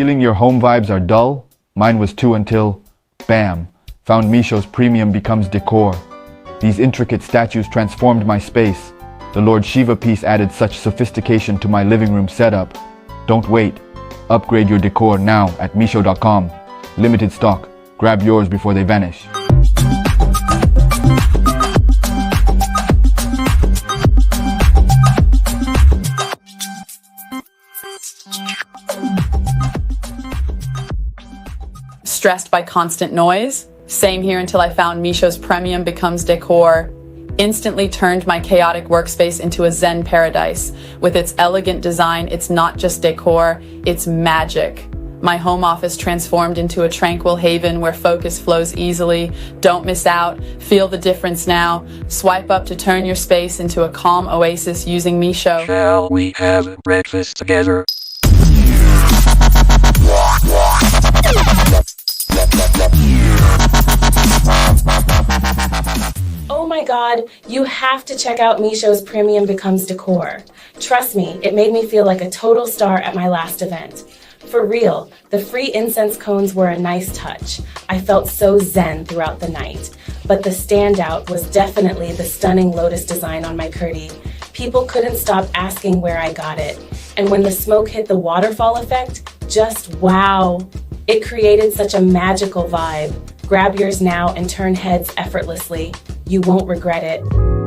Feeling your home vibes are dull? Mine was too until, bam, found Misho's premium becomes decor. These intricate statues transformed my space. The Lord Shiva piece added such sophistication to my living room setup. Don't wait. Upgrade your decor now at misho.com. Limited stock. Grab yours before they vanish. Stressed by constant noise? Same here until I found Misho's premium becomes decor. Instantly turned my chaotic workspace into a Zen paradise. With its elegant design, it's not just decor, it's magic. My home office transformed into a tranquil haven where focus flows easily. Don't miss out. Feel the difference now. Swipe up to turn your space into a calm oasis using Misho. Shall we have breakfast together? Oh my god, you have to check out Misho's Premium Becomes Decor. Trust me, it made me feel like a total star at my last event. For real, the free incense cones were a nice touch. I felt so zen throughout the night. But the standout was definitely the stunning lotus design on my curtain. People couldn't stop asking where I got it. And when the smoke hit the waterfall effect, just wow! It created such a magical vibe. Grab yours now and turn heads effortlessly. You won't regret it.